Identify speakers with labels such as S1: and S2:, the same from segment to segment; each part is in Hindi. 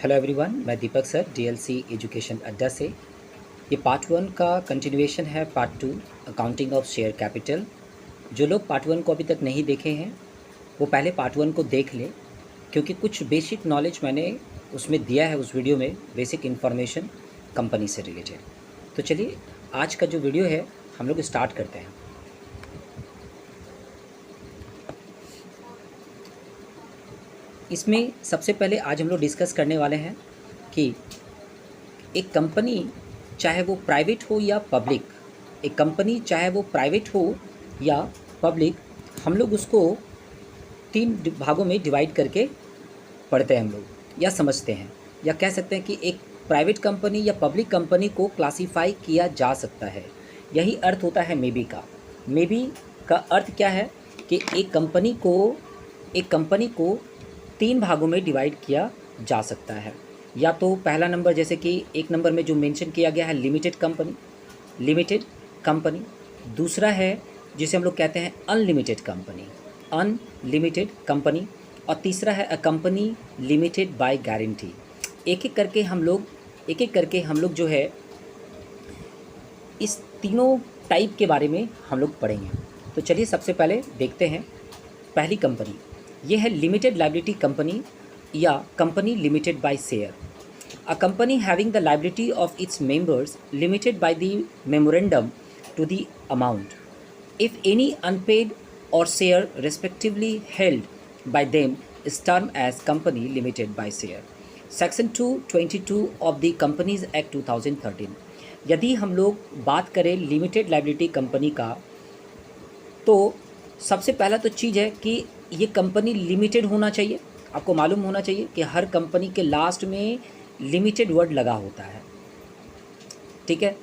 S1: हेलो एवरीवन, मैं दीपक सर डीएलसी एजुकेशन अड्डा से। ये पार्ट 1 का कंटिन्यूएशन है part 2 accounting of share capital. जो लोग पार्ट 1 को अभी तक नहीं देखे हैं वो पहले पार्ट 1 को देख लें, क्योंकि कुछ बेसिक नॉलेज मैंने उसमें दिया है उस वीडियो में, बेसिक इन्फॉर्मेशन कंपनी से रिलेटेड। तो चलिए आज का जो वीडियो है हम लोग स्टार्ट करते हैं। इसमें सबसे पहले आज हम लोग डिस्कस करने वाले हैं कि एक कंपनी चाहे वो प्राइवेट हो या पब्लिक, एक कंपनी चाहे वो प्राइवेट हो या पब्लिक, हम लोग उसको 3 भागों में डिवाइड करके पढ़ते हैं हम लोग, या समझते हैं, या कह सकते हैं कि एक प्राइवेट कंपनी या पब्लिक कंपनी को क्लासीफाई किया जा सकता है। यही अर्थ होता है मे बी का। मे बी का अर्थ क्या है कि एक कंपनी को 3 भागों में डिवाइड किया जा सकता है। या तो पहला नंबर, जैसे कि एक नंबर में जो मेंशन किया गया है लिमिटेड कंपनी। दूसरा है जिसे हम लोग कहते हैं अनलिमिटेड कंपनी। और तीसरा है a company limited by guarantee. एक एक करके हम लोग जो है इस तीनों टाइप के बारे में हम लोग पढ़ेंगे। तो चलिए सबसे पहले देखते हैं पहली कंपनी। ये है लिमिटेड लायबिलिटी कंपनी या company limited by share. A company having the liability of its members limited by the memorandum to the amount if any unpaid or share respectively held by them is termed as company limited by share. Section 222 of the Companies Act 2013। यदि हम लोग बात करें लिमिटेड लायबिलिटी कंपनी का, तो सबसे पहला तो चीज़ है कि ये कंपनी लिमिटेड होना चाहिए। आपको मालूम होना चाहिए कि हर कंपनी के लास्ट में लिमिटेड वर्ड लगा होता है, ठीक है।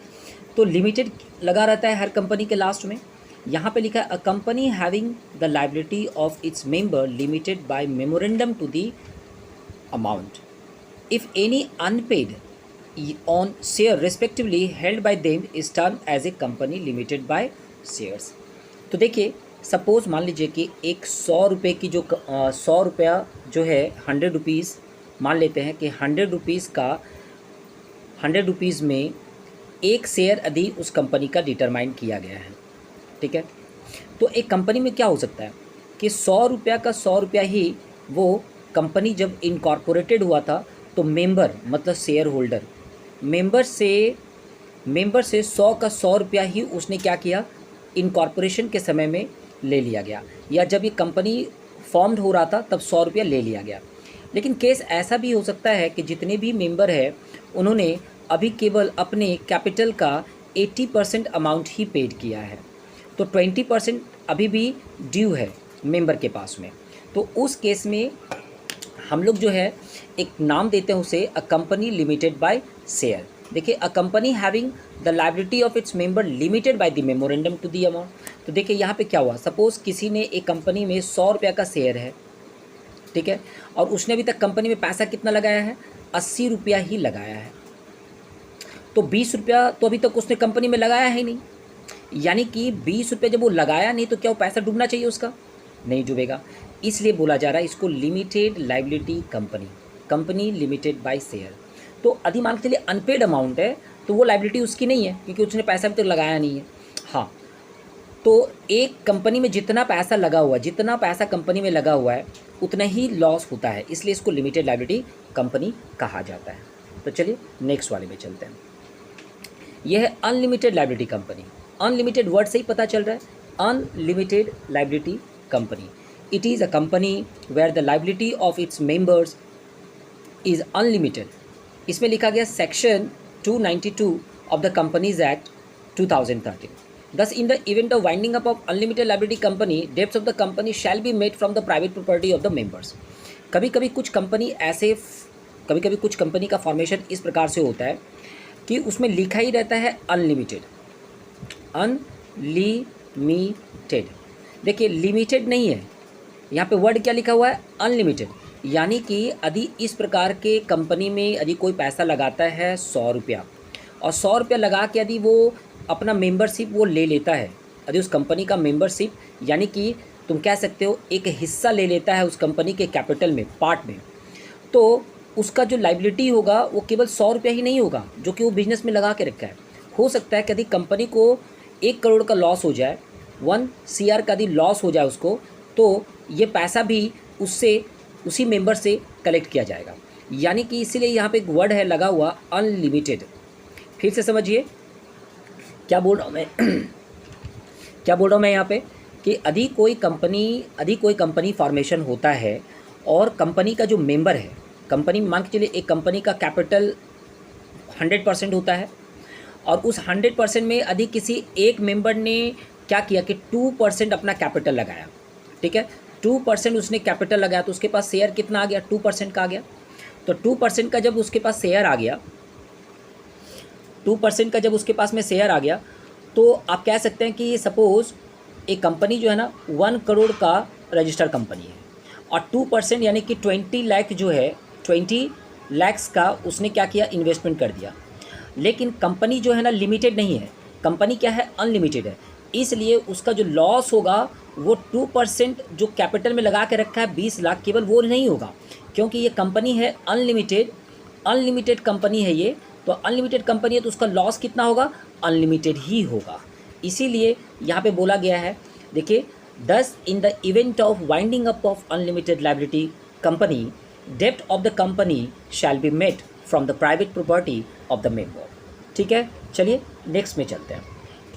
S1: तो लिमिटेड लगा रहता है हर कंपनी के लास्ट में। यहाँ पे लिखा है a company having the liability of its member limited by memorandum to the amount if any unpaid on share respectively held by them is term as a company limited by shares. तो देखिए, सपोज मान लीजिए कि एक 100 रुपये की जो 100 रुपया जो है 100 रुपीज़, मान लेते हैं कि 100 रुपीज़ का 100 रुपीज़ में एक शेयर यदि उस कंपनी का डिटरमाइन किया गया है, ठीक है। तो एक कंपनी में क्या हो सकता है कि 100 रुपया का 100 रुपया ही वो कंपनी जब इनकॉर्पोरेटेड हुआ था तो मेंबर मतलब शेयर होल्डर मेंबर से 100 का 100 रुपया ही उसने क्या किया, इनकॉर्पोरेशन के समय में ले लिया गया, या जब ये कंपनी फॉर्म्ड हो रहा था तब 100 रुपया ले लिया गया। लेकिन केस ऐसा भी हो सकता है कि जितने भी मेंबर है उन्होंने अभी केवल अपने कैपिटल का 80% अमाउंट ही पेड किया है, तो 20% अभी भी ड्यू है मेंबर के पास में। तो उस केस में हम लोग जो है एक नाम देते हैं उसे a company limited by share. देखिए, a company having the liability of its member limited by the memorandum to the amount. तो देखिए यहाँ पे क्या हुआ, सपोज किसी ने एक कंपनी में 100 रुपया का शेयर है, ठीक है, और उसने अभी तक कंपनी में पैसा कितना लगाया है, 80 रुपया ही लगाया है। तो 20 रुपया तो अभी तक उसने कंपनी में लगाया है नहीं, यानी कि 20 रुपये जब वो लगाया नहीं तो क्या वो पैसा डूबना चाहिए उसका? नहीं डूबेगा। इसलिए बोला जा रहा है इसको limited liability company limited by share. तो यदि मान के चलिए अनपेड अमाउंट है तो वो लायबिलिटी उसकी नहीं है, क्योंकि उसने पैसा भी तो लगाया नहीं है। हाँ, तो एक कंपनी में जितना पैसा कंपनी में लगा हुआ है उतना ही लॉस होता है, इसलिए इसको लिमिटेड लायबिलिटी कंपनी कहा जाता है। तो चलिए नेक्स्ट वाले में चलते हैं। यह है unlimited liability company. Unlimited word से ही पता चल रहा है, unlimited liability company. It is a company where the liability of its members is unlimited. इसमें लिखा गया section 292 of the companies act 2013। Thus, in the event of winding up of unlimited liability company, debts of the company shall be made from the private property of the members। कभी कभी कुछ कंपनी का फॉर्मेशन इस प्रकार से होता है कि उसमें लिखा ही रहता है अनलिमिटेड। देखिए, लिमिटेड नहीं है, यहाँ पे वर्ड क्या लिखा हुआ है, अनलिमिटेड। यानी कि यदि इस प्रकार के कंपनी में यदि कोई पैसा लगाता है 100 रुपया, और 100 रुपया लगा के यदि वो अपना मेंबरशिप वो ले लेता है, यदि उस कंपनी का मेंबरशिप, यानी कि तुम कह सकते हो एक हिस्सा ले लेता है उस कंपनी के कैपिटल में, पार्ट में, तो उसका जो लाइबिलिटी होगा वो केवल 100 रुपया ही नहीं होगा जो कि वो बिजनेस में लगा के रखा है। हो सकता है कि यदि कंपनी को 1 करोड़ का लॉस हो जाए, 1 CR का यदि लॉस हो जाए उसको, तो ये पैसा भी उससे, उसी मेंबर से कलेक्ट किया जाएगा। यानी कि इसीलिए यहाँ पे एक वर्ड है लगा हुआ, अनलिमिटेड। फिर से समझिए क्या बोल रहा हूँ मैं क्या बोल रहा हूँ मैं यहाँ पे कि यदि कोई कंपनी फॉर्मेशन होता है और कंपनी का जो मेंबर है, कंपनी मान के चलिए एक कंपनी का कैपिटल 100% होता है और उस 100% में यदि किसी एक मेंबर ने क्या किया कि 2% अपना कैपिटल लगाया, ठीक है, 2% उसने कैपिटल लगाया, तो उसके पास शेयर कितना आ गया, 2% का आ गया। तो 2% का जब उसके पास शेयर आ गया, 2% का जब उसके पास में शेयर आ गया, तो आप कह सकते हैं कि सपोज़ एक कंपनी जो है ना 1 करोड़ का रजिस्टर्ड कंपनी है और 2% यानी कि 20 लाख जो है, 20 लाख्स का उसने क्या किया, इन्वेस्टमेंट कर दिया। लेकिन कंपनी जो है ना लिमिटेड नहीं है, कंपनी क्या है, अनलिमिटेड है। इसलिए उसका जो लॉस होगा वो 2% जो कैपिटल में लगा के रखा है 20 लाख, केवल वो नहीं होगा, क्योंकि ये कंपनी है अनलिमिटेड कंपनी है ये। तो अनलिमिटेड कंपनी है तो उसका लॉस कितना होगा, अनलिमिटेड ही होगा। इसीलिए यहाँ पे बोला गया है, देखिए, thus in the event of winding up of unlimited liability company, डेप्ट of the company shall be met from the private property of the member. ठीक है, चलिए नेक्स्ट में चलते हैं।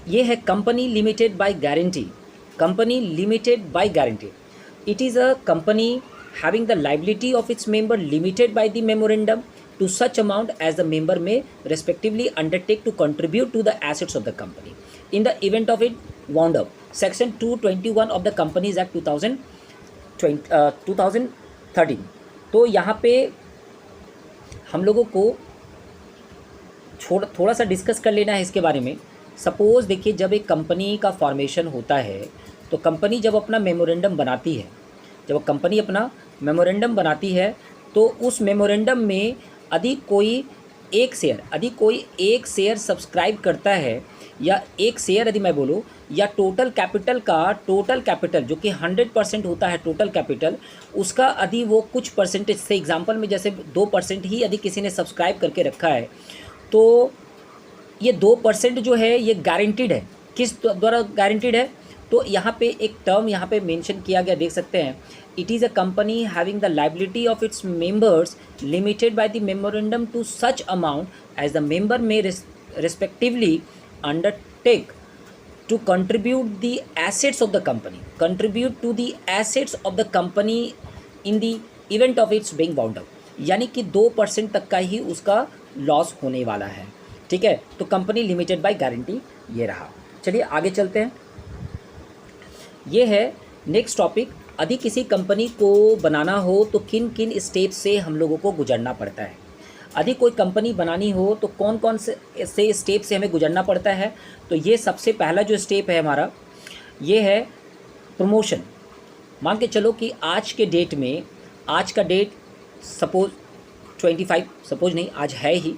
S1: ये है company limited by guarantee. Company limited by guarantee, it is a company having the liability of its member limited by the memorandum to such amount as the member may respectively undertake to contribute to the assets of the company in the event of it wound up. Section 221 of the Companies Act 2013। तो यहाँ पे हम लोगों को थोड़ा सा डिस्कस कर लेना है इसके बारे में। सपोज़ देखिए, जब एक कंपनी का फॉर्मेशन होता है तो कंपनी जब अपना मेमोरेंडम बनाती है, जब कंपनी अपना मेमोरेंडम बनाती है तो उस मेमोरेंडम में यदि कोई एक शेयर सब्सक्राइब करता है, या एक शेयर यदि मैं बोलूँ, या टोटल कैपिटल जो कि 100% होता है टोटल कैपिटल, उसका यदि वो कुछ परसेंटेज से, एग्जांपल में जैसे 2% ही यदि किसी ने सब्सक्राइब करके रखा है, तो ये 2% जो है ये गारंटीड है। किस द्वारा गारंटीड है, तो यहाँ पे एक टर्म यहाँ पे मेंशन किया गया, देख सकते हैं, it is a company having the liability of its members limited by the memorandum to such amount as the member may respectively undertake to contribute the assets of the company in the event of its being bound up. यानी कि 2% तक का ही उसका लॉस होने वाला है। ठीक है, तो कंपनी लिमिटेड बाय गारंटी ये रहा। चलिए आगे चलते हैं। ये है नेक्स्ट टॉपिक, यदि किसी कंपनी को बनाना हो तो किन किन स्टेप से हम लोगों को गुजरना पड़ता है। यदि कोई कंपनी बनानी हो तो कौन कौन से स्टेप से हमें गुजरना पड़ता है। तो ये सबसे पहला जो स्टेप है हमारा, ये है प्रमोशन। मान के चलो कि आज के डेट में, आज का डेट सपोज 25, सपोज नहीं, आज है ही,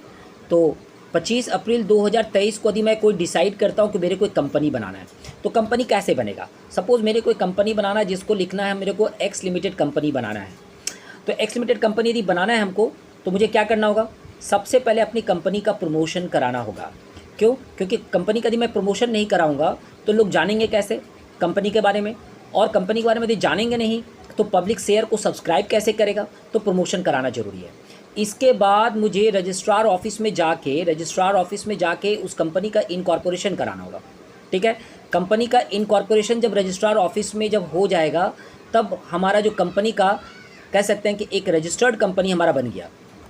S1: तो 25 अप्रैल 2023 को यदि मैं कोई डिसाइड करता हूँ कि मेरे को एक कंपनी बनाना है, तो कंपनी कैसे बनेगा। सपोज़ मेरे कोई कंपनी बनाना है जिसको लिखना है, मेरे को एक्स लिमिटेड कंपनी बनाना है। तो एक्स लिमिटेड कंपनी यदि बनाना है हमको, तो मुझे क्या करना होगा, सबसे पहले अपनी कंपनी का प्रमोशन कराना होगा। क्यों? क्योंकि कंपनी का यदि मैं प्रमोशन नहीं कराऊंगा तो लोग जानेंगे कैसे कंपनी के बारे में, और कंपनी के बारे में यदि जानेंगे नहीं तो पब्लिक शेयर को सब्सक्राइब कैसे करेगा। तो प्रमोशन कराना ज़रूरी है। इसके बाद मुझे रजिस्ट्रार ऑफिस में जाके उस कंपनी का इनकॉर्पोरेशन कराना होगा। ठीक है, कंपनी का इनकॉर्पोरेशन जब रजिस्ट्रार ऑफिस में जब हो जाएगा, तब हमारा जो कंपनी का कह सकते हैं कि एक रजिस्टर्ड कंपनी हमारा बन गया,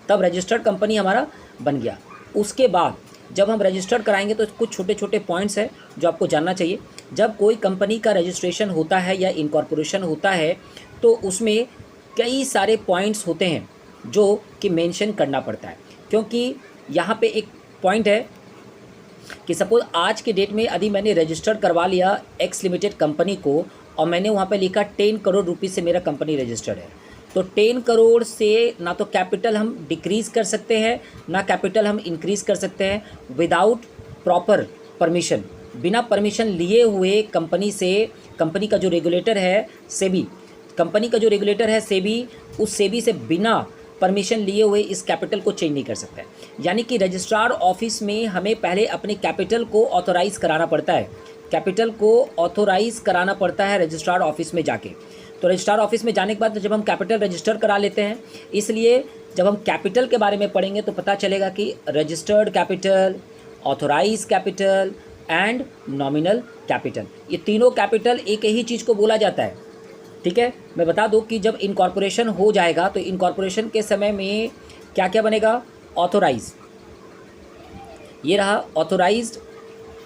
S1: तब रजिस्टर्ड कंपनी हमारा बन गया। उसके बाद जब हम रजिस्टर्ड कराएंगे तो कुछ छोटे छोटे पॉइंट्स हैं जो आपको जानना चाहिए। जब कोई कंपनी का रजिस्ट्रेशन होता है या इनकॉर्पोरेशन होता है तो उसमें कई सारे पॉइंट्स होते हैं जो कि मेंशन करना पड़ता है। क्योंकि यहाँ पे एक पॉइंट है कि सपोज आज के डेट में यदि मैंने रजिस्टर करवा लिया एक्स लिमिटेड कंपनी को और मैंने वहाँ पे लिखा 10 करोड़ रुपीज़ से मेरा कंपनी रजिस्टर्ड है, तो 10 करोड़ से ना तो कैपिटल हम डिक्रीज़ कर सकते हैं, ना कैपिटल हम इंक्रीज़ कर सकते हैं विदाउट प्रॉपर परमिशन। बिना परमिशन लिए हुए कंपनी से, कंपनी का जो रेगुलेटर है सेबी, कंपनी का जो रेगुलेटर है सेबी, उस सेबी से बिना परमिशन लिए हुए इस कैपिटल को चेंज नहीं कर सकते। यानी कि रजिस्ट्रार ऑफिस में हमें पहले अपने कैपिटल को ऑथोराइज़ कराना पड़ता है, कैपिटल को ऑथोराइज़ कराना पड़ता है रजिस्ट्रार ऑफिस में जाके। तो रजिस्ट्रार ऑफिस में जाने के बाद जब हम कैपिटल रजिस्टर करा लेते हैं, इसलिए जब हम कैपिटल के बारे में पढ़ेंगे तो पता चलेगा कि registered capital, authorised capital and nominal capital, ये तीनों कैपिटल एक ही चीज़ को बोला जाता है। ठीक है, मैं बता दूं कि जब इनकॉर्पोरेशन हो जाएगा तो इनकॉर्पोरेशन के समय में क्या क्या बनेगा, ऑथोराइज, ये रहा ऑथोराइज्ड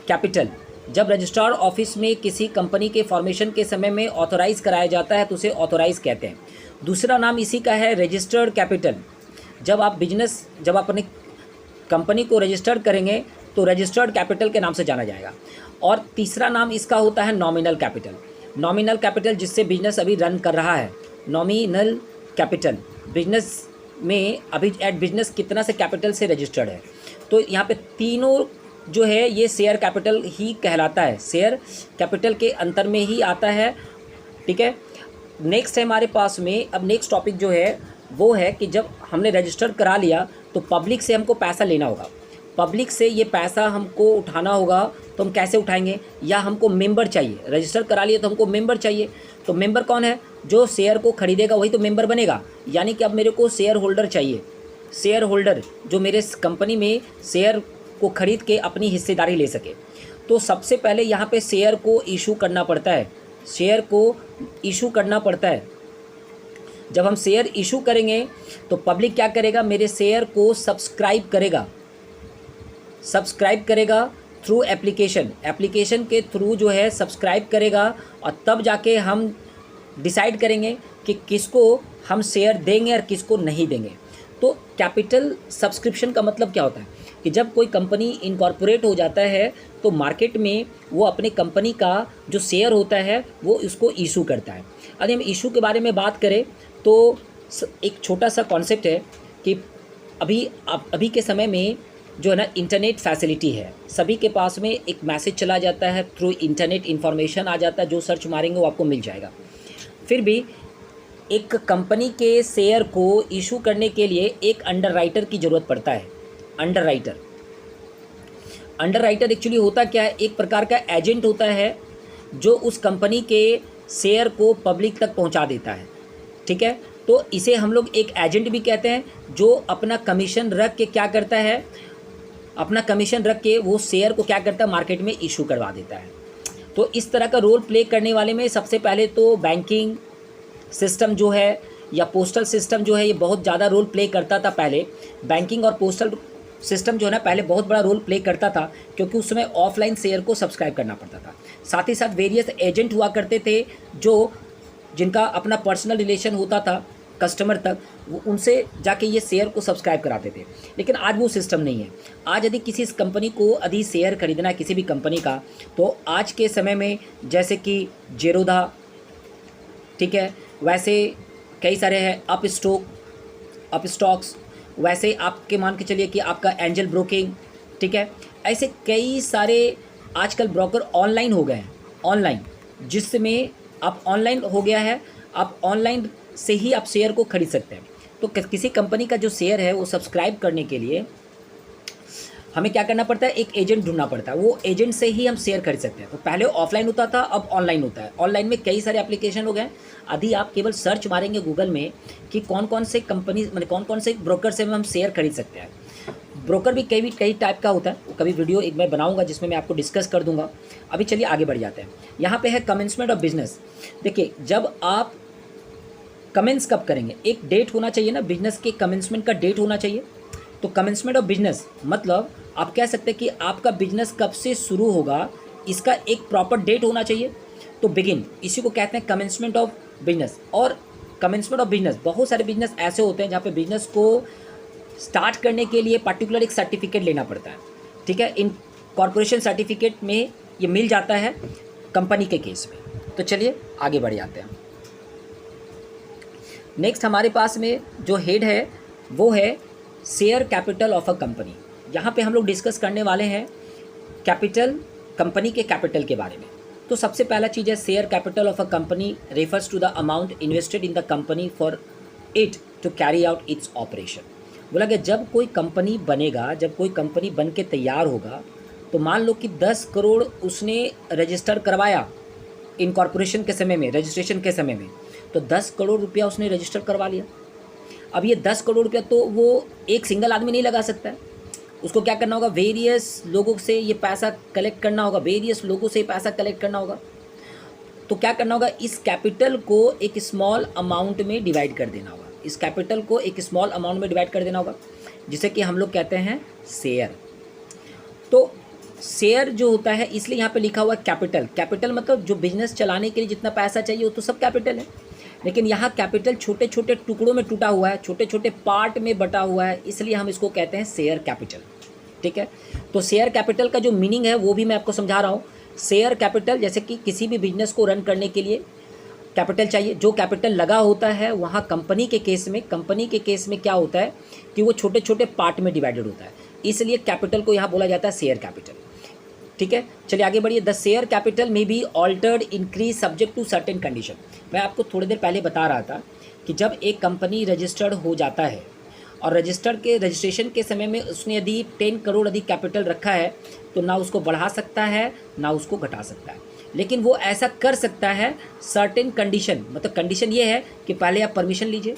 S1: कैपिटल। जब रजिस्ट्रार ऑफिस में किसी कंपनी के फॉर्मेशन के समय में ऑथोराइज कराया जाता है तो उसे ऑथोराइज कहते हैं। दूसरा नाम इसी का है रजिस्टर्ड कैपिटल। जब आप अपने कंपनी को रजिस्टर्ड करेंगे तो रजिस्टर्ड कैपिटल के नाम से जाना जाएगा। और तीसरा नाम इसका होता है नॉमिनल कैपिटल। नॉमिनल कैपिटल जिससे बिजनेस अभी रन कर रहा है, नॉमिनल कैपिटल बिजनेस में अभी एट बिजनेस कितना से कैपिटल से रजिस्टर्ड है। तो यहाँ पे तीनों जो है ये शेयर कैपिटल ही कहलाता है, शेयर कैपिटल के अंतर में ही आता है। ठीक है, नेक्स्ट है हमारे पास में, अब नेक्स्ट टॉपिक जो है वो है कि जब हमने रजिस्टर करा लिया तो पब्लिक से हमको पैसा लेना होगा, पब्लिक से ये पैसा हमको उठाना होगा। तो हम कैसे उठाएंगे, या हमको मेंबर चाहिए, रजिस्टर करा लिए तो हमको मेंबर चाहिए। तो मेंबर कौन है, जो शेयर को खरीदेगा वही तो मेंबर बनेगा। यानी कि अब मेरे को शेयर होल्डर चाहिए, शेयर होल्डर जो मेरे कंपनी में शेयर को खरीद के अपनी हिस्सेदारी ले सके। तो सबसे पहले यहाँ पे शेयर को इशू करना पड़ता है, शेयर को इशू करना पड़ता है। जब हम शेयर इशू करेंगे तो पब्लिक क्या करेगा, मेरे शेयर को सब्सक्राइब करेगा थ्रू एप्लीकेशन के थ्रू जो है सब्सक्राइब करेगा। और तब जाके हम डिसाइड करेंगे कि किसको हम शेयर देंगे और किसको नहीं देंगे। तो कैपिटल सब्सक्रिप्शन का मतलब क्या होता है कि जब कोई कंपनी इनकॉर्पोरेट हो जाता है तो मार्केट में वो अपने कंपनी का जो शेयर होता है वो उसको इशू करता है। यदि हम इशू के बारे में बात करें तो एक छोटा सा कॉन्सेप्ट है कि अभी के समय में जो है ना इंटरनेट फैसिलिटी है, सभी के पास में एक मैसेज चला जाता है, थ्रू इंटरनेट इन्फॉर्मेशन आ जाता है, जो सर्च मारेंगे वो आपको मिल जाएगा। फिर भी एक कंपनी के शेयर को इशू करने के लिए एक अंडरराइटर की ज़रूरत पड़ता है। अंडरराइटर एक्चुअली होता क्या है, एक प्रकार का एजेंट होता है जो उस कंपनी के शेयर को पब्लिक तक पहुंचा देता है। ठीक है, तो इसे हम लोग एक एजेंट भी कहते हैं, जो अपना कमीशन रख के क्या करता है, अपना कमीशन रख के वो शेयर को क्या करता है, मार्केट में इशू करवा देता है। तो इस तरह का रोल प्ले करने वाले में सबसे पहले तो बैंकिंग सिस्टम जो है या पोस्टल सिस्टम जो है ये बहुत ज़्यादा रोल प्ले करता था। पहले बैंकिंग और पोस्टल सिस्टम जो है ना पहले बहुत बड़ा रोल प्ले करता था, क्योंकि उस समय ऑफलाइन शेयर को सब्सक्राइब करना पड़ता था। साथ ही साथ वेरियस एजेंट हुआ करते थे जिनका अपना पर्सनल रिलेशन होता था कस्टमर तक, वो उनसे जाके ये शेयर को सब्सक्राइब कराते थे। लेकिन आज वो सिस्टम नहीं है। आज यदि किसी कंपनी को यदि शेयर खरीदना है किसी भी कंपनी का, तो आज के समय में जैसे कि जेरोधा, ठीक है, वैसे कई सारे हैं अप स्टॉक्स, वैसे आपके मान के चलिए कि आपका एंजल ब्रोकिंग, ठीक है, ऐसे कई सारे आजकल ब्रोकर ऑनलाइन हो गए हैं, ऑनलाइन, जिसमें आप ऑनलाइन हो गया है, आप ऑनलाइन से ही आप शेयर को खरीद सकते हैं। तो किसी कंपनी का जो शेयर है वो सब्सक्राइब करने के लिए हमें क्या करना पड़ता है, एक एजेंट ढूंढना पड़ता है, वो एजेंट से ही हम शेयर खरीद सकते हैं। तो पहले ऑफलाइन होता था, अब ऑनलाइन होता है। ऑनलाइन में कई सारे एप्लीकेशन हो गए। यदि आप केवल सर्च मारेंगे गूगल में कि कौन कौन से कंपनी मतलब कौन कौन से ब्रोकर से हम शेयर खरीद सकते हैं। ब्रोकर भी कई टाइप का होता है, कभी वीडियो एक मैं बनाऊंगा जिसमें मैं आपको डिस्कस कर दूंगा। अभी चलिए आगे बढ़ जाते हैं। यहाँ पे है कमेंसमेंट ऑफ बिजनेस। देखिए, जब आप कमेंस कब करेंगे, एक डेट होना चाहिए ना, बिजनेस के कमेंसमेंट का डेट होना चाहिए। तो कमेंसमेंट ऑफ बिजनेस मतलब आप कह सकते हैं कि आपका बिजनेस कब से शुरू होगा, इसका एक प्रॉपर डेट होना चाहिए। तो बिगिन, इसी को कहते हैं कमेंसमेंट ऑफ बिजनेस। और कमेंसमेंट ऑफ बिजनेस, बहुत सारे बिजनेस ऐसे होते हैं जहाँ पे बिजनेस को स्टार्ट करने के लिए पर्टिकुलर एक सर्टिफिकेट लेना पड़ता है। ठीक है, इन कॉर्पोरेशन सर्टिफिकेट में ये मिल जाता है कंपनी के केस में। तो चलिए आगे बढ़ जाते हैं। नेक्स्ट हमारे पास में जो हेड है वो है share capital of a company. यहाँ पे हम लोग डिस्कस करने वाले हैं कैपिटल, कंपनी के कैपिटल के बारे में। तो सबसे पहला चीज़ है share capital of a company refers to the amount invested in the company for it to carry out its operation. बोला कि जब कोई कंपनी बनेगा, जब कोई कंपनी बन के तैयार होगा, तो मान लो कि 10 करोड़ उसने रजिस्टर करवाया इनकॉर्पोरेशन के समय में, रजिस्ट्रेशन के समय में, तो 10 करोड़ रुपया उसने रजिस्टर करवा लिया। अब ये 10 करोड़ रुपया तो वो एक सिंगल आदमी नहीं लगा सकता है, उसको क्या करना होगा, वेरियस लोगों से ये पैसा कलेक्ट करना होगा, वेरियस लोगों से पैसा कलेक्ट करना होगा। तो क्या करना होगा, इस कैपिटल को एक स्मॉल अमाउंट में डिवाइड कर देना होगा, इस कैपिटल को एक स्मॉल अमाउंट में डिवाइड कर देना होगा, जिसे कि हम लोग कहते हैं शेयर। तो शेयर जो होता है, इसलिए यहाँ पे लिखा हुआ है कैपिटल। कैपिटल मतलब जो बिजनेस चलाने के लिए जितना पैसा चाहिए वो तो सब कैपिटल है, लेकिन यहाँ कैपिटल छोटे छोटे टुकड़ों में टूटा हुआ है, छोटे छोटे पार्ट में बटा हुआ है, इसलिए हम इसको कहते हैं शेयर कैपिटल। ठीक है, तो शेयर कैपिटल का जो मीनिंग है वो भी मैं आपको समझा रहा हूँ। शेयर कैपिटल, जैसे कि किसी भी बिजनेस को रन करने के लिए कैपिटल चाहिए, जो कैपिटल लगा होता है वहाँ कंपनी के केस में क्या होता है कि वो छोटे छोटे पार्ट में डिवाइडेड होता है, इसलिए कैपिटल को यहाँ बोला जाता है शेयर कैपिटल। ठीक है, चलिए आगे बढ़िए। The share capital may be altered increase subject to certain condition. मैं आपको थोड़ी देर पहले बता रहा था कि जब एक कंपनी रजिस्टर्ड हो जाता है और रजिस्ट्रेशन के समय में उसने यदि 10 करोड़ अधिक कैपिटल रखा है, तो ना उसको बढ़ा सकता है ना उसको घटा सकता है, लेकिन वो ऐसा कर सकता है सर्टेन कंडीशन। मतलब कंडीशन ये है कि पहले आप परमिशन लीजिए,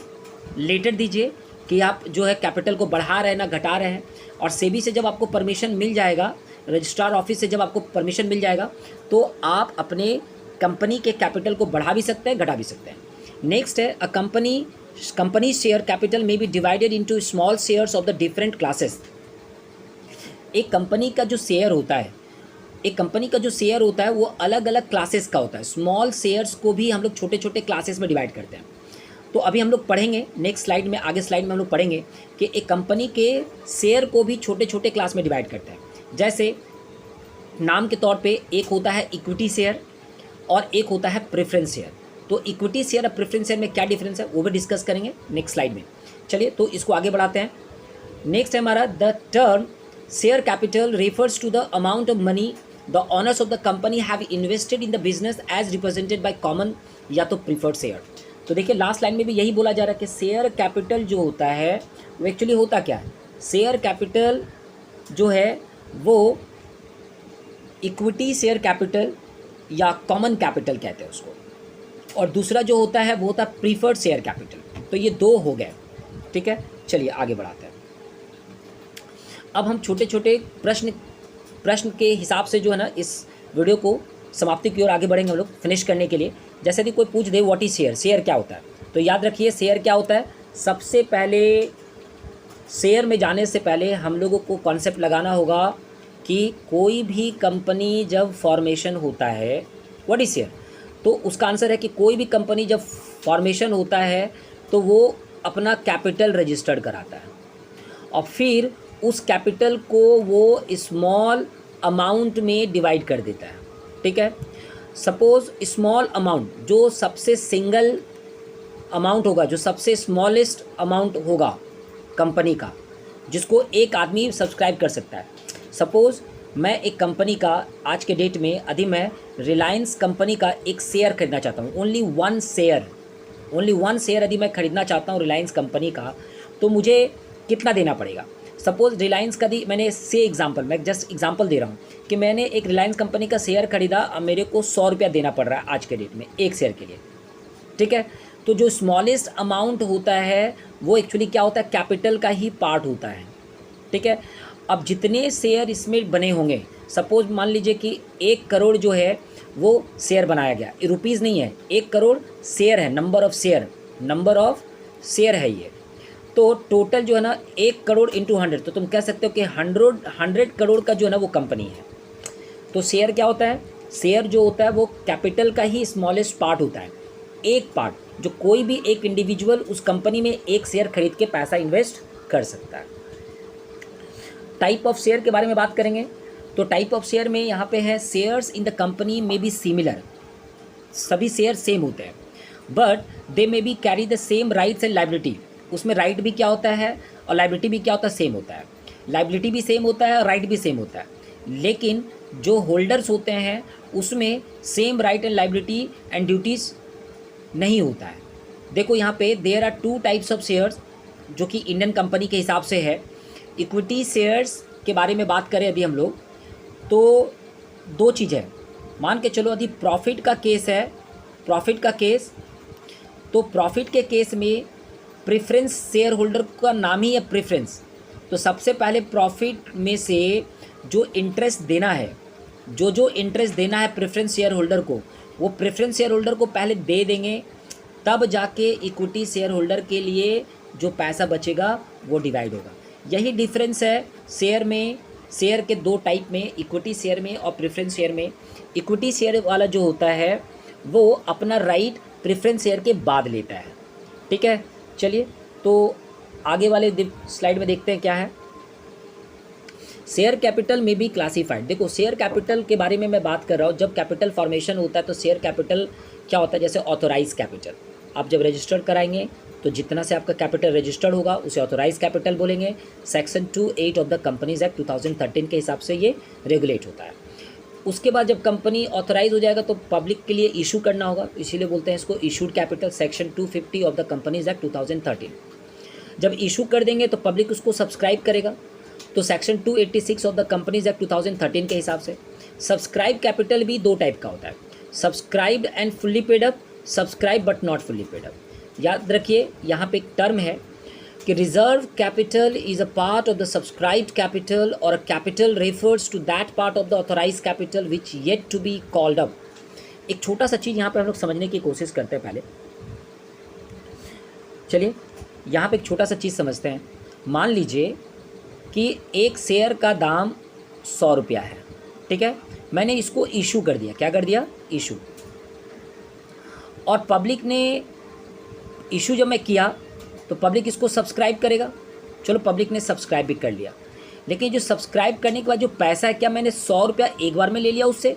S1: लेटर दीजिए कि आप जो है कैपिटल को बढ़ा रहे हैं ना घटा रहे हैं, और सेबी से जब आपको परमिशन मिल जाएगा, रजिस्ट्रार ऑफिस से जब आपको परमिशन मिल जाएगा, तो आप अपने कंपनी के कैपिटल को बढ़ा भी सकते हैं, घटा भी सकते हैं। नेक्स्ट है, a company share capital may be divided into small shares of the different classes. एक कंपनी का जो शेयर होता है वो अलग अलग क्लासेस का होता है। स्मॉल शेयर्स को भी हम लोग छोटे छोटे क्लासेस में डिवाइड करते हैं। तो अभी हम लोग पढ़ेंगे नेक्स्ट स्लाइड में, आगे स्लाइड में हम लोग पढ़ेंगे कि एक कंपनी के शेयर को भी छोटे छोटे क्लास में डिवाइड करते हैं। जैसे नाम के तौर पे एक होता है इक्विटी शेयर और एक होता है प्रेफरेंस शेयर। तो इक्विटी शेयर और प्रेफरेंस शेयर में क्या डिफरेंस है वो भी डिस्कस करेंगे नेक्स्ट स्लाइड में। चलिए तो इसको आगे बढ़ाते हैं। नेक्स्ट है हमारा, the term share capital refers to the amount of money the owners of the company have invested in the business as represented by common या तो प्रीफर्ड शेयर। तो देखिए लास्ट लाइन में भी यही बोला जा रहा है कि शेयर कैपिटल जो होता है वो एक्चुअली होता क्या है। शेयर कैपिटल जो है वो इक्विटी शेयर कैपिटल या कॉमन कैपिटल कहते हैं उसको, और दूसरा जो होता है वो होता है प्रीफर्ड शेयर कैपिटल। तो ये दो हो गए। ठीक है, चलिए आगे बढ़ाते हैं। अब हम छोटे छोटे प्रश्न के हिसाब से जो है ना इस वीडियो को समाप्ति की ओर आगे बढ़ेंगे हम लोग फिनिश करने के लिए। जैसे कि कोई पूछ दे व्हाट इज शेयर, शेयर क्या होता है, तो याद रखिए शेयर क्या होता है। सबसे पहले शेयर में जाने से पहले हम लोगों को कॉन्सेप्ट लगाना होगा कि कोई भी कंपनी जब फॉर्मेशन होता है, व्हाट इज शेयर, तो उसका आंसर है कि कोई भी कंपनी जब फॉर्मेशन होता है तो वो अपना कैपिटल रजिस्टर्ड कराता है और फिर उस कैपिटल को वो स्मॉल अमाउंट में डिवाइड कर देता है। ठीक है, सपोज स्मॉल अमाउंट जो सबसे सिंगल अमाउंट होगा, जो सबसे स्मॉलेस्ट अमाउंट होगा कंपनी का, जिसको एक आदमी सब्सक्राइब कर सकता है। सपोज़ मैं एक कंपनी का आज के डेट में यदि मैं रिलायंस कंपनी का एक शेयर खरीदना चाहता हूँ, ओनली वन शेयर यदि मैं खरीदना चाहता हूँ रिलायंस कंपनी का, तो मुझे कितना देना पड़ेगा। सपोज़ रिलायंस का मैंने मैं जस्ट एग्जांपल दे रहा हूँ कि मैंने एक रिलायंस कंपनी का शेयर खरीदा, अब मेरे को 100 रुपया देना पड़ रहा है आज के डेट में एक शेयर के लिए। ठीक है, तो जो स्मॉलेस्ट अमाउंट होता है वो एक्चुअली क्या होता है, कैपिटल का ही पार्ट होता है। ठीक है, अब जितने शेयर इसमें बने होंगे, सपोज मान लीजिए कि 1 करोड़ जो है वो शेयर बनाया गया, रुपीज़ नहीं है, 1 करोड़ शेयर है, नंबर ऑफ शेयर है ये। तो टोटल जो है ना 1 करोड़ इंटू 100, तो तुम कह सकते हो कि 100 करोड़ का जो है ना वो कंपनी है। तो शेयर क्या होता है, शेयर जो होता है वो कैपिटल का ही स्मॉलेस्ट पार्ट होता है, एक पार्ट जो कोई भी एक इंडिविजुअल उस कंपनी में एक शेयर खरीद के पैसा इन्वेस्ट कर सकता है। टाइप ऑफ शेयर के बारे में बात करेंगे तो टाइप ऑफ शेयर में यहाँ पे है शेयर्स इन द कंपनी में बी सिमिलर, सभी शेयर सेम होते हैं, but they may be carry the same rights and liability. उसमें राइट भी क्या होता है और लाइबिलिटी भी क्या होता है, सेम होता है। लाइबिलिटी भी सेम होता है, राइट भी सेम होता है, लेकिन जो होल्डर्स होते हैं उसमें same right and liability and duties नहीं होता है। देखो यहाँ पे there are 2 types of shares जो कि इंडियन कंपनी के हिसाब से है। इक्विटी शेयर्स के बारे में बात करें अभी हम लोग, तो 2 चीज़ है। मान के चलो यदि प्रॉफिट का केस है, प्रॉफिट का केस, तो प्रॉफिट के केस में प्रेफरेंस शेयर होल्डर का नाम ही है प्रेफरेंस। तो सबसे पहले प्रॉफिट में से जो इंटरेस्ट देना है, जो इंटरेस्ट देना है प्रेफरेंस शेयर होल्डर को, वो प्रेफरेंस शेयर होल्डर को पहले दे देंगे, तब जाके इक्विटी शेयर होल्डर के लिए जो पैसा बचेगा वो डिवाइड होगा। यही डिफरेंस है शेयर में, शेयर के 2 टाइप में, इक्विटी शेयर में और प्रेफरेंस शेयर में। इक्विटी शेयर वाला जो होता है वो अपना राइट प्रेफरेंस शेयर के बाद लेता है। ठीक है, चलिए तो आगे वाले स्लाइड में देखते हैं क्या है। शेयर कैपिटल में भी क्लासीफाइड। देखो शेयर कैपिटल के बारे में मैं बात कर रहा हूँ। जब कैपिटल फॉर्मेशन होता है तो शेयर कैपिटल क्या होता है, जैसे ऑथोराइज कैपिटल। आप जब रजिस्टर कराएंगे तो जितना से आपका कैपिटल रजिस्टर्ड होगा उसे ऑथोराइज कैपिटल बोलेंगे। Section 28 of the companies act 2013 के हिसाब से ये रेगुलेट होता है। उसके बाद जब कंपनी ऑथोराइज हो जाएगा तो पब्लिक के लिए इशू करना होगा, इसीलिए बोलते हैं इसको issued capital. Section 250 of the companies act 2013। जब इशू कर देंगे तो पब्लिक उसको सब्सक्राइब करेगा, तो section 286 of the companies act 2013 के हिसाब से सब्सक्राइब कैपिटल भी 2 टाइप का होता है, subscribed and fully paid up, subscribe but not fully paid up. याद रखिए यहाँ पे एक टर्म है कि reserve capital is a part of the subscribed capital और capital refers to that part of the authorise capital which yet to be called up. एक छोटा सा चीज़ यहाँ पे हम लोग समझने की कोशिश करते हैं पहले। चलिए यहाँ पे एक छोटा सा चीज़ समझते हैं। मान लीजिए कि एक शेयर का दाम 100 रुपया है, ठीक है, मैंने इसको इशू कर दिया। क्या कर दिया? इशू। और पब्लिक ने इशू जब मैं किया तो पब्लिक इसको सब्सक्राइब करेगा। चलो पब्लिक ने सब्सक्राइब भी कर लिया, लेकिन जो सब्सक्राइब करने के बाद जो पैसा है, क्या मैंने 100 रुपया एक बार में ले लिया उससे?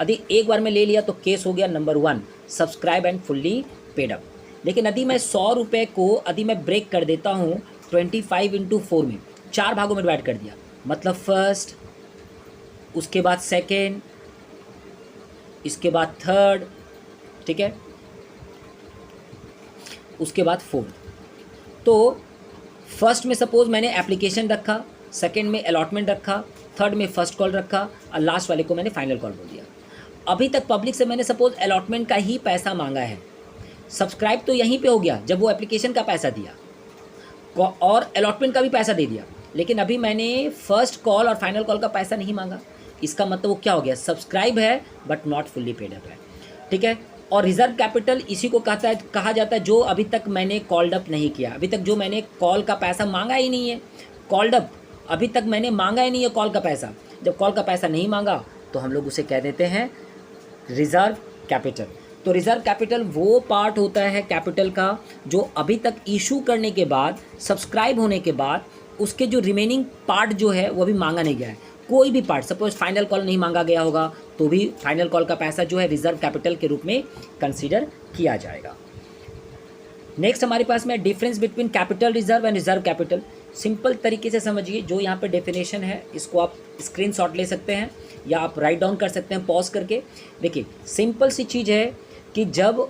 S1: यदि एक बार में ले लिया तो केस हो गया number 1, subscribe and fully paid up. लेकिन यदि मैं 100 रुपये को यदि मैं ब्रेक कर देता हूँ 25 × 4 में, 4 भागों में डिवाइड कर दिया, मतलब फर्स्ट, उसके बाद सेकेंड, इसके बाद थर्ड, ठीक है, उसके बाद फोर्थ। तो फर्स्ट में सपोज मैंने एप्लीकेशन रखा, सेकेंड में अलॉटमेंट रखा, थर्ड में फर्स्ट कॉल रखा और लास्ट वाले को मैंने फाइनल कॉल बोल दिया। अभी तक पब्लिक से मैंने सपोज अलॉटमेंट का ही पैसा मांगा है, सब्सक्राइब तो यहीं पे हो गया जब वो एप्लीकेशन का पैसा दिया और अलॉटमेंट का भी पैसा दे दिया, लेकिन अभी मैंने फर्स्ट कॉल और फाइनल कॉल का पैसा नहीं मांगा। इसका मतलब वो क्या हो गया? सब्सक्राइब है but not fully paid up है, ठीक है। और रिजर्व कैपिटल इसी को कहा जाता है जो अभी तक मैंने कॉल्ड अप नहीं किया, अभी तक जो मैंने कॉल का पैसा मांगा ही नहीं है। कॉल्ड अप अभी तक मैंने मांगा ही नहीं है कॉल का पैसा। जब कॉल का पैसा नहीं मांगा तो हम लोग उसे कह देते हैं रिजर्व कैपिटल। तो रिजर्व कैपिटल वो पार्ट होता है कैपिटल का जो अभी तक इशू करने के बाद, सब्सक्राइब होने के बाद उसके जो रिमेनिंग पार्ट जो है वो अभी मांगा नहीं गया है। कोई भी पार्ट, सपोज फाइनल कॉल नहीं मांगा गया होगा तो भी फाइनल कॉल का पैसा जो है रिजर्व कैपिटल के रूप में कंसीडर किया जाएगा। नेक्स्ट हमारे पास में difference between capital reserve and reserve capital. Simple तरीके से समझिए, जो यहाँ पे डेफिनेशन है इसको आप स्क्रीनशॉट ले सकते हैं या आप राइट डाउन कर सकते हैं पॉज करके। देखिए सिंपल सी चीज़ है कि जब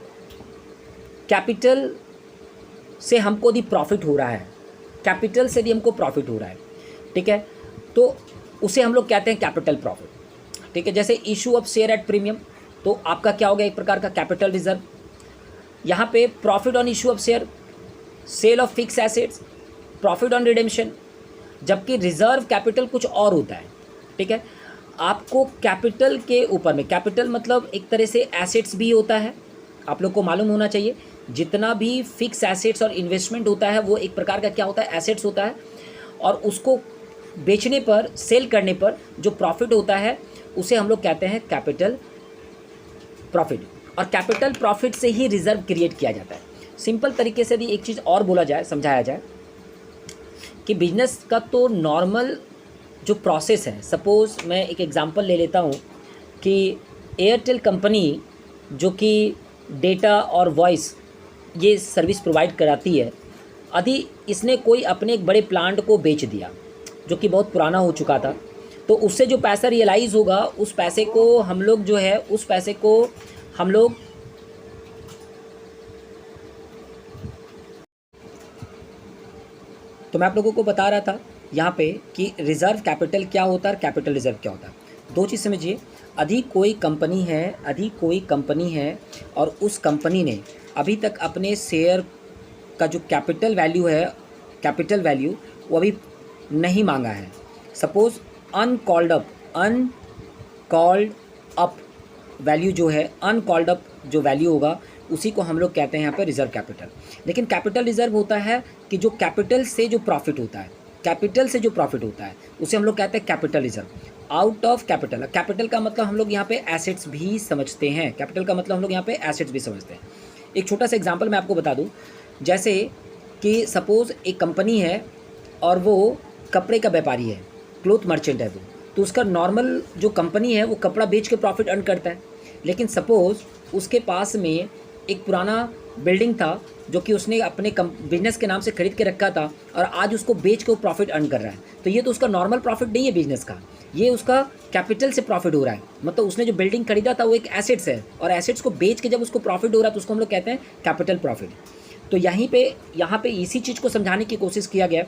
S1: कैपिटल से हमको यदि प्रॉफिट हो रहा है, कैपिटल से यदि हमको प्रॉफिट हो रहा है, ठीक है, तो उसे हम लोग कहते हैं कैपिटल प्रॉफिट, ठीक है। जैसे issue of share at premium, तो आपका क्या हो गया? एक प्रकार का कैपिटल रिजर्व। यहाँ पे profit on issue of share, sale of fix assets, profit on redemption. जबकि रिजर्व कैपिटल कुछ और होता है, ठीक है। आपको कैपिटल के ऊपर में, कैपिटल मतलब एक तरह से एसेट्स भी होता है, आप लोग को मालूम होना चाहिए। जितना भी फिक्स एसेट्स और इन्वेस्टमेंट होता है वो एक प्रकार का क्या होता है? एसेट्स होता है। और उसको बेचने पर, सेल करने पर जो प्रॉफिट होता है उसे हम लोग कहते हैं कैपिटल प्रॉफिट। और कैपिटल प्रॉफिट से ही रिजर्व क्रिएट किया जाता है। सिंपल तरीके से यदि एक चीज़ और बोला जाए, समझाया जाए कि बिजनेस का तो नॉर्मल जो प्रोसेस है, सपोज़ मैं एक एग्जांपल ले लेता हूँ कि एयरटेल कंपनी जो कि डेटा और वॉइस ये सर्विस प्रोवाइड कराती है, यदि इसने कोई अपने एक बड़े प्लांट को बेच दिया जो कि बहुत पुराना हो चुका था, तो उससे जो पैसा रियलाइज़ होगा उस पैसे को हम लोग जो है, उस पैसे को हम लोग तो मैं आप लोगों को बता रहा था यहाँ पे कि रिज़र्व कैपिटल क्या होता है और कैपिटल रिज़र्व क्या होता है। दो चीज़ समझिए, यदि कोई कंपनी है और उस कंपनी ने अभी तक अपने शेयर का जो कैपिटल वैल्यू वो अभी नहीं मांगा है, सपोज़ अनकॉल्ड अप वैल्यू जो है, अनकॉल्ड अप जो वैल्यू होगा उसी को हम लोग कहते हैं यहाँ पे रिज़र्व कैपिटल। लेकिन कैपिटल रिज़र्व होता है कि जो कैपिटल से जो प्रॉफिट होता है उसे हम लोग कहते हैं capital reserve. Out of capital, capital का मतलब हम लोग यहाँ पे एसेट्स भी समझते हैं, एक छोटा सा एग्जांपल मैं आपको बता दूँ, जैसे कि सपोज़ एक कंपनी है और वो कपड़े का व्यापारी है, क्लोथ मर्चेंट है वो, तो उसका नॉर्मल जो कंपनी है वो कपड़ा बेच के प्रॉफिट अर्न करता है। लेकिन सपोज़ उसके पास में एक पुराना बिल्डिंग था जो कि उसने अपने बिजनेस के नाम से खरीद के रखा था और आज उसको बेच के वो प्रॉफिट अर्न कर रहा है, तो ये तो उसका नॉर्मल प्रॉफिट नहीं है बिजनेस का, ये उसका कैपिटल से प्रॉफिट हो रहा है। मतलब उसने जो बिल्डिंग खरीदा था वो एक एसेट्स है और एसेट्स को बेच के जब उसको प्रॉफिट हो रहा है तो उसको हम लोग कहते हैं कैपिटल प्रॉफिट। तो यहाँ पे इसी चीज़ को समझाने की कोशिश किया गया।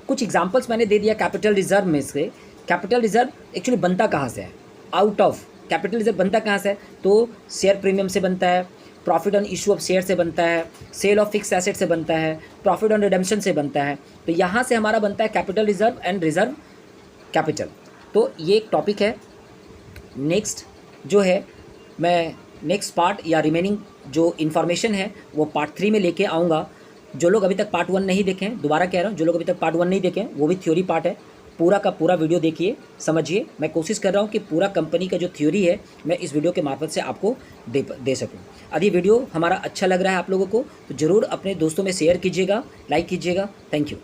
S1: कुछ एग्जांपल्स मैंने दे दिया कैपिटल रिजर्व में से। कैपिटल रिजर्व एक्चुअली बनता कहाँ से है, आउट ऑफ कैपिटल रिजर्व बनता कहाँ से है, तो शेयर प्रीमियम से बनता है, profit on issue of share से बनता है, सेल ऑफ फिक्स एसेट से बनता है, प्रॉफिट ऑन रिडेम्पशन से बनता है। तो यहाँ से हमारा बनता है capital reserve and reserve capital. तो ये एक टॉपिक है। नेक्स्ट जो है मैं नेक्स्ट पार्ट या रिमेनिंग जो इन्फॉर्मेशन है वो पार्ट 3 में लेके आऊँगा। जो लोग अभी तक पार्ट 1 नहीं देखे हैं, दोबारा कह रहा हूँ, जो लोग अभी तक पार्ट 1 नहीं देखे हैं वो भी थ्योरी पार्ट है, पूरा का पूरा वीडियो देखिए, समझिए। मैं कोशिश कर रहा हूँ कि पूरा कंपनी का जो थ्योरी है मैं इस वीडियो के मार्फत से आपको दे सकूँ। यदि वीडियो हमारा अच्छा लग रहा है आप लोगों को तो ज़रूर अपने दोस्तों में शेयर कीजिएगा, लाइक कीजिएगा। Thank you.